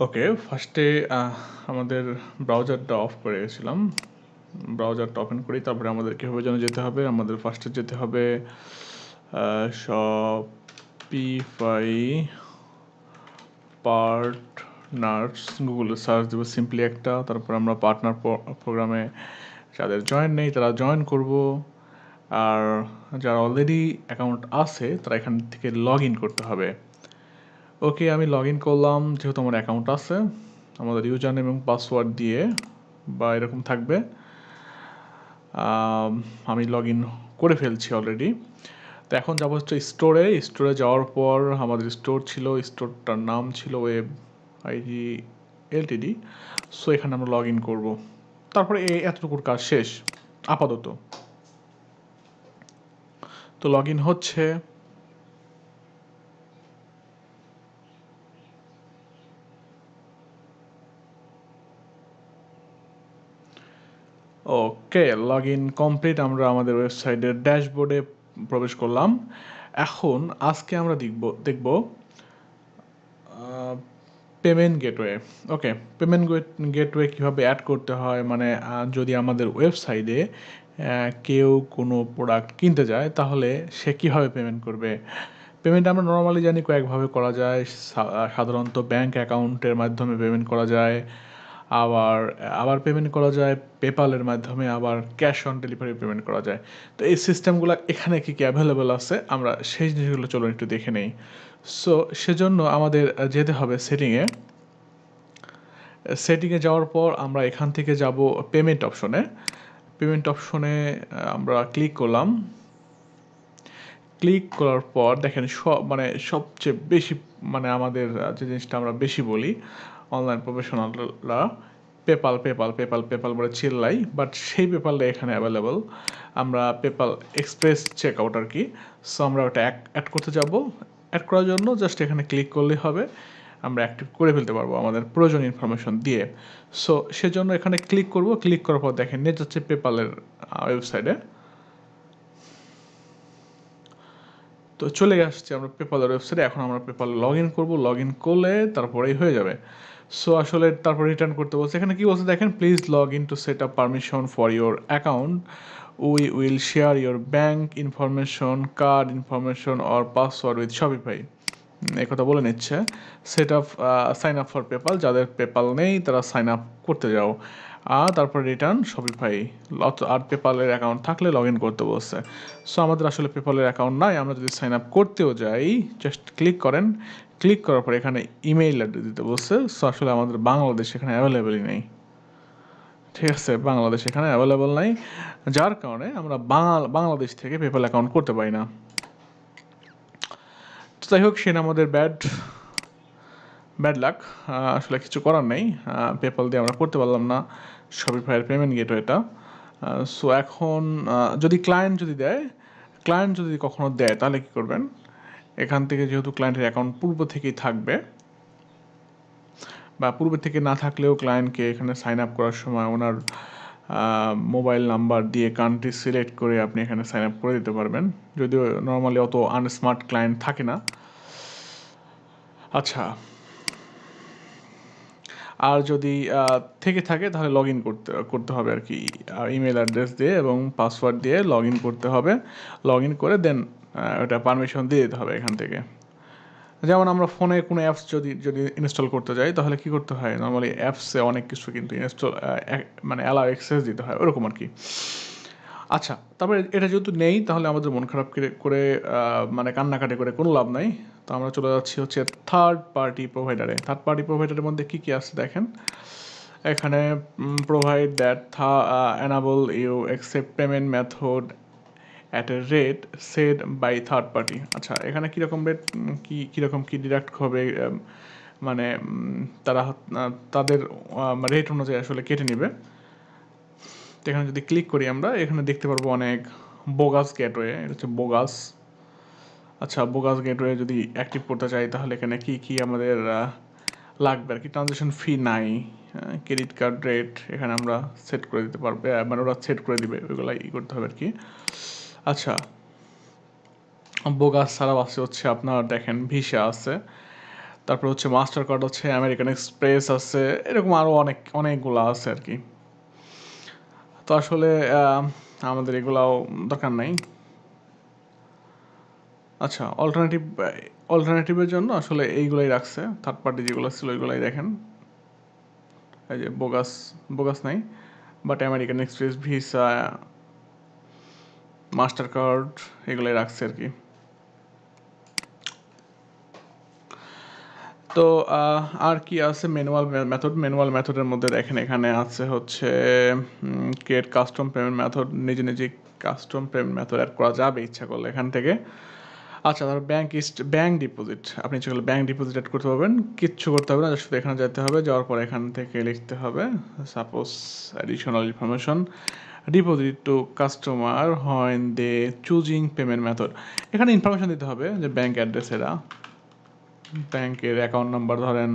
ওকে, ফার্স্টে আমাদের ব্রাউজারটা অফ করে গেছিলাম। ব্রাউজারটা ওপেন করি, তারপরে আমাদের কীভাবে যেন যেতে হবে। আমাদের ফার্স্টে যেতে হবে শপিফাই পার্টনার্স, গুগলে সার্চ দেবো সিম্পলি একটা, তারপর আমরা পার্টনার প্রোগ্রামে যাদের জয়েন নেই তারা জয়েন করব, আর যারা অলরেডি অ্যাকাউন্ট আছে তারা এখান থেকে লগ ইন করতে হবে। ওকে, আমি লগ ইন করলাম। যেহেতু আমার অ্যাকাউন্ট আছে, আমাদের ইউজার নেম এবং পাসওয়ার্ড দিয়ে বা এরকম থাকবে। আমি লগ ইন করে ফেলছি অলরেডি। তো এখন যাবো হচ্ছে স্টোরে যাওয়ার পর আমাদের স্টোর ছিল, স্টোরটার নাম ছিল ওয়েব আইডি এলটিডি। সো এখানে আমরা লগ ইন করবো। তারপরে এতটুকুর কাজ শেষ আপাতত। তো লগ ইন হচ্ছে। ওকে, লগ ইন কমপ্লিট। আমরা আমাদের ওয়েবসাইটের ড্যাশবোর্ডে প্রবেশ করলাম। এখন আজকে আমরা দেখব পেমেন্ট গেটওয়ে। ওকে, পেমেন্ট গেটওয়ে কীভাবে অ্যাড করতে হয়, মানে যদি আমাদের ওয়েবসাইটে কেউ কোনো প্রোডাক্ট কিনতে যায় তাহলে সে কীভাবে পেমেন্ট করবে। পেমেন্ট আমরা নর্মালি জানি কয়েকভাবে করা যায়। সাধারণত ব্যাংক অ্যাকাউন্টের মাধ্যমে পেমেন্ট করা যায়, আবার পেমেন্ট করা যায় পেপালের মাধ্যমে, আবার ক্যাশ অন ডেলিভারি পেমেন্ট করা যায়। তো এই সিস্টেমগুলো এখানে কী কী অ্যাভেলেবেল আছে আমরা সেই জিনিসগুলো চলুন একটু দেখে নেই। সো সেজন্য আমাদের যেতে হবে সেটিংয়ে যাওয়ার পর আমরা এখান থেকে যাব পেমেন্ট অপশনে আমরা ক্লিক করলাম। ক্লিক করার পর দেখেন সবচেয়ে বেশি আমাদের যে জিনিসটা আমরা বেশি বলি অনলাইন প্রফেশনালরা, পেপাল বলে চিল্লাই, বাট সেই পেপালটা এখানে অ্যাভেলেবল। আমরা পেপাল এক্সপ্রেস চেক আউট আর কি। সো আমরা ওটা অ্যাড করতে যাব। অ্যাড করার জন্য জাস্ট এখানে ক্লিক করলেই হবে, আমরা অ্যাক্টিভ করে ফেলতে পারবো আমাদের প্রয়োজনীয় ইনফরমেশন দিয়ে। সো সেজন্য এখানে ক্লিক করব। ক্লিক করার পর দেখেন নিয়ে যাচ্ছে পেপালের ওয়েবসাইটে। তো চলে আসছে আমরা পেপালের ওয়েবসাইটে। এখন আমরা পেপাল লগ ইন করবো। লগ ইন করলে তারপরেই হয়ে যাবে। সো আসলে তারপর রিটার্ন করতে বলছে। এখানে কি বলছে দেখেন, please log in to set up permission for your account, we will share your bank information, card information or password with Shopify. এই কথা বলে নিচ্ছে। Set up sign up for PayPal, যাদের পেপাল নেই তারা সাইন আপ করতে যাও, আর তারপর রিটার্ন শপিফাই। আর পেপালের অ্যাকাউন্ট থাকলে লগ ইন করতে বলছে। সো আমাদের আসলে পেপালের অ্যাকাউন্ট নাই। আমরা যদি সাইন আপ করতেও যাই, জাস্ট ক্লিক করেন। ক্লিক করার পর এখানে ইমেইল অ্যাড্রেস দিতে বলছে। সো আসলে আমাদের বাংলাদেশ এখানে অ্যাভেলেবেলই নেই। ঠিক আছে, বাংলাদেশ এখানে অ্যাভেলেবেল নাই, যার কারণে আমরা বাংলাদেশ থেকে পেপাল অ্যাকাউন্ট করতে পারি না। তো যাই হোক, সেটা আমাদের ব্যাড লাক। আসলে কিছু করার নেই, পেপাল দিয়ে আমরা করতে পারলাম না শপিফাইয়ের পেমেন্ট গেটওয়েটা। সো এখন যদি ক্লায়েন্ট যদি কখনো দেয় তাহলে কী করবেন, এখান থেকে যেহেতু ক্লায়েন্টের অ্যাকাউন্ট পূর্ব থেকেই থাকবে, বা পূর্বে থেকে না থাকলেও ক্লায়েন্টকে এখানে সাইন আপ করার সময় ওনার মোবাইল নাম্বার দিয়ে কান্ট্রি সিলেক্ট করে আপনি এখানে সাইন আপ করে দিতে পারবেন, যদিও নর্মালি অত আনস্মার্ট ক্লায়েন্ট থাকে না। আচ্ছা, আর যদি থেকে থাকে তাহলে লগ ইন করতে হবে আর কি, ইমেল অ্যাড্রেস দিয়ে এবং পাসওয়ার্ড দিয়ে লগ ইন করতে হবে। লগ ইন করে দেন ওটা পারমিশন দিয়ে দিতে হবে এখান থেকে। যেমন আমরা ফোনে কোনো অ্যাপস যদি ইনস্টল করতে যাই তাহলে কী করতে হয়, নর্মালি অ্যাপসে অনেক কিছু কিন্তু ইনস্টল অ্যালাউ অ্যাক্সেস দিতে হয়, ওরকম আর কি। আচ্ছা, তারপরে এটা যেহেতু নেই তাহলে আমাদের মন খারাপ করে কান্নাকাটি করে কোনো লাভ নাই। তো আমরা চলে যাচ্ছি হচ্ছে থার্ড পার্টি প্রোভাইডারের মধ্যে কী কী আছে দেখেন। এখানে provide that enable you accept payment method at a rate said by third party. আচ্ছা, এখানে কীরকম রেট, কীরকম কী ডিডাক্ট হবে, তারা তাদের রেট অনুযায়ী আসলে কেটে নেবে। এখানে যদি ক্লিক করি আমরা এখানে দেখতে পারবো অনেক বোগাস গেটওয়ে, এটা হচ্ছে বোগাস। আচ্ছা, বোগাস গেটওয়ে যদি অ্যাক্টিভ করতে চাই তাহলে এখানে কী আমাদের লাগবে আর কি। ট্রানজ্যাকশন ফি নাই, ক্রেডিট কার্ড রেট এখানে আমরা সেট করে দিতে পারবো, ওরা সেট করে দিবে, ওইগুলো করতে হবে আর কি। আচ্ছা, বোগাস ছাড়াও আছে হচ্ছে আপনার দেখেন ভিসা আছে, তারপর হচ্ছে মাস্টার কার্ড আছে, আমেরিকান এক্সপ্রেস আছে, এরকম আরও অনেকগুলো আছে আর কি। তো আসলে আমাদের এগুলাও দরকার নাই। আচ্ছা, অল্টারনেটিভের জন্য আসলে এইগুলাই রাখছে, থার্ড পার্টি যেগুলো ছিল ওইগুলাই দেখেন, এই যে বোগাস নাই, but American express, visa, master card এগুলাই রাখছে আর কি। তো আর কি আছে, ম্যানুয়াল মেথডের মধ্যে দেখেন এখানে আছে হচ্ছে ক্রিয়েট কাস্টম পেমেন্ট মেথড, নিজে কাস্টম পেমেন্ট মেথড অ্যাড করা যাবে ইচ্ছা করলে এখান থেকে। আচ্ছা, তার ব্যাংক ডিপোজিট, আপনি ইচ্ছা করলে ব্যাংক ডিপোজিট অ্যাড করতে পারবেন, কিচ্ছু করতে হবে না, শুধু এখানে যেতে হবে, যাওয়ার পর এখান থেকে লিখতে হবে suppose additional information deposit to customer when they choosing payment method. এখানে ইনফরমেশন দিতে হবে যে ব্যাংক অ্যাড্রেস, এরা ব্যাংকের অ্যাকাউন্ট নাম্বার ধরেন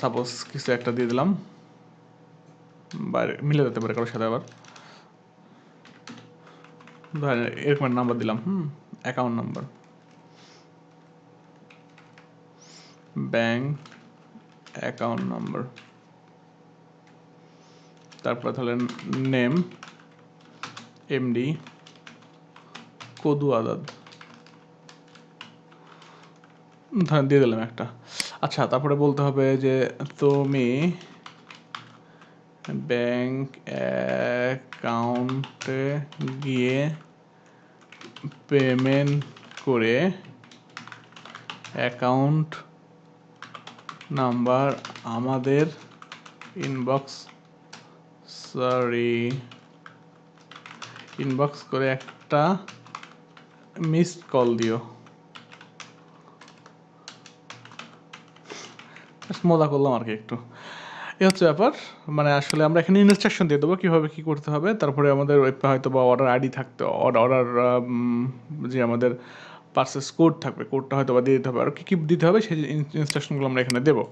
সাপোজ কিছু একটা দিয়ে দিলাম, বা মিলে যেতে পারে কারোর সাথে, আবার ধরেন এরকম নাম্বার দিলাম, account number, bank account number, তারপর ধরেন নেম এমডি কদু আজাদ, ধরেন দিয়ে দিলাম একটা। আচ্ছা, তারপরে বলতে হবে যে তুমি ব্যাংক অ্যাকাউন্টে গিয়ে পেমেন্ট করে অ্যাকাউন্ট নাম্বার আমাদের ইনবক্স করে একটা মিসড কল দিও। মজা করলাম আর কি একটু, এ হচ্ছে ব্যাপার। মানে আসলে আমরা এখানে ইনস্ট্রাকশন দিয়ে দেবো কীভাবে কী করতে হবে, তারপরে আমাদের হয়তো বা অর্ডার আইডি থাকতে, অর্ডার যে আমাদের পার্সেস কোড থাকবে, কোডটা হয়তো বা দিয়ে দিতে হবে, আর কী কী দিতে হবে সেই ইনস্ট্রাকশনগুলো আমরা এখানে দেবো।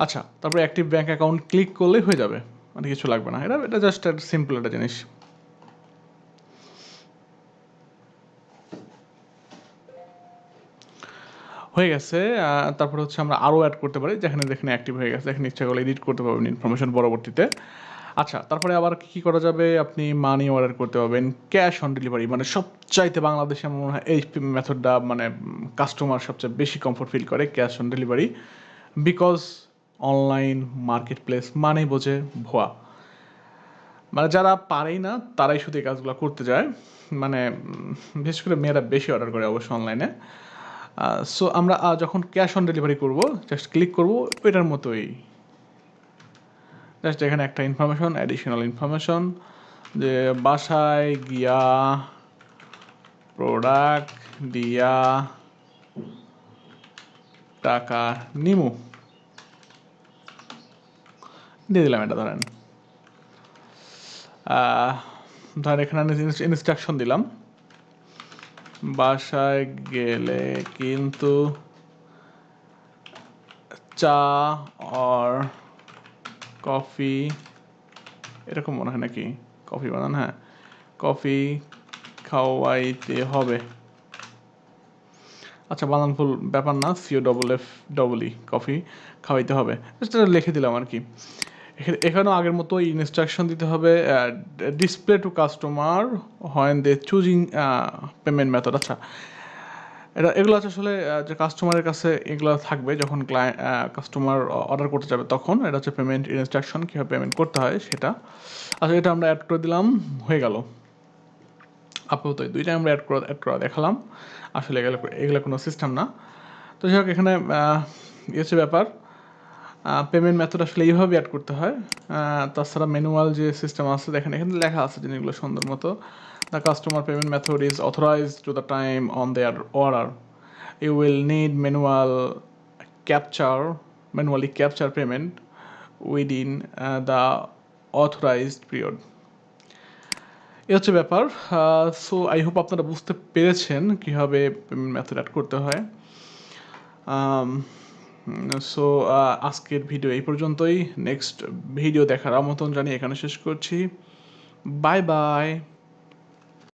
আচ্ছা, তারপরে অ্যাক্টিভ ব্যাঙ্ক অ্যাকাউন্ট ক্লিক করলেই হয়ে যাবে, মানে কিছু লাগবে না, এটা জাস্ট একটা সিম্পল একটা জিনিস। হয়ে গেছে। তারপরে হচ্ছে আমরা আরও অ্যাড করতে পারি, যেখানে অ্যাক্টিভ হয়ে গেছে, এখানে ইচ্ছা করলে এডিট করতে পারবেন ইনফরমেশন পরবর্তীতে। আচ্ছা, তারপরে আবার কী করা যাবে, আপনি মানি অর্ডার করতে পারবেন, ক্যাশ অন ডেলিভারি, মানে সবচাইতে বাংলাদেশে আমার মনে হয় এই মেথডটা মানে কাস্টমার সবচেয়ে বেশি কমফোর্ট ফিল করে, cash on delivery, because online market place মানে বোঝে ভুয়া, মানে যারা পারেই না তারাই শুধু এই কাজগুলো করতে যায়, মানে বিশেষ করে মেয়েরা বেশি অর্ডার করে অবশ্য অনলাইনে। সো আমরা যখন ক্যাশ অন ডেলিভারি করব, জাস্ট ক্লিক করব এটার মতোই, জাস্ট এখানে একটা ইনফরমেশন, অ্যাডিশনাল ইনফরমেশন, যে বাসায় গিয়া প্রোডাক্ট দিয়া টাকা নিমু, দিয়ে দিলাম এটা। ধরেন এখানে ইনস্ট্রাকশন দিলাম, বাসায় গেলে কিন্তু চা আর কফি, এরকম মনে হয় নাকি, কফি বানান, হ্যাঁ, কফি খাওয়াইতে হবে। আচ্ছা, বানান ফুল ব্যাপার না, COFFE কফি খাওয়াইতে হবে, জাস্ট লিখে দিলাম আর কি। এখানেও আগের মতো ইনস্ট্রাকশন দিতে হবে, display to customer when they choosing payment method. আচ্ছা, এগুলো আছে আসলে যে কাস্টমারের কাছে এগুলো থাকবে যখন কাস্টমার অর্ডার করতে যাবে, তখন এটা হচ্ছে পেমেন্ট ইনস্ট্রাকশন, কীভাবে পেমেন্ট করতে হয় সেটা। আচ্ছা, এটা আমরা অ্যাড করে দিলাম, হয়ে গেল। আপাতত দুইটা আমরা অ্যাড করা দেখালাম, আসলে এগুলো কোনো সিস্টেম না। তো যাই হোক, এখানে হচ্ছে ব্যাপার, পেমেন্ট মেথড আসলে এইভাবে অ্যাড করতে হয়। তাছাড়া ম্যানুয়াল যে সিস্টেম আছে দেখেন, এখানে লেখা আছে জিনিসগুলো সুন্দর মতো, the customer payment method is authorized to the time on their order, you will need manually capture payment within the authorized period। এ হচ্ছে ব্যাপার। সো আই হোপ আপনারা বুঝতে পেরেছেন কীভাবে পেমেন্ট মেথড অ্যাড করতে হয়। সো আজকের ভিডিও এই পর্যন্তই, নেক্সট ভিডিও দেখার আমন্ত্রণ জানিয়ে এখানে শেষ করছি, বাই বাই।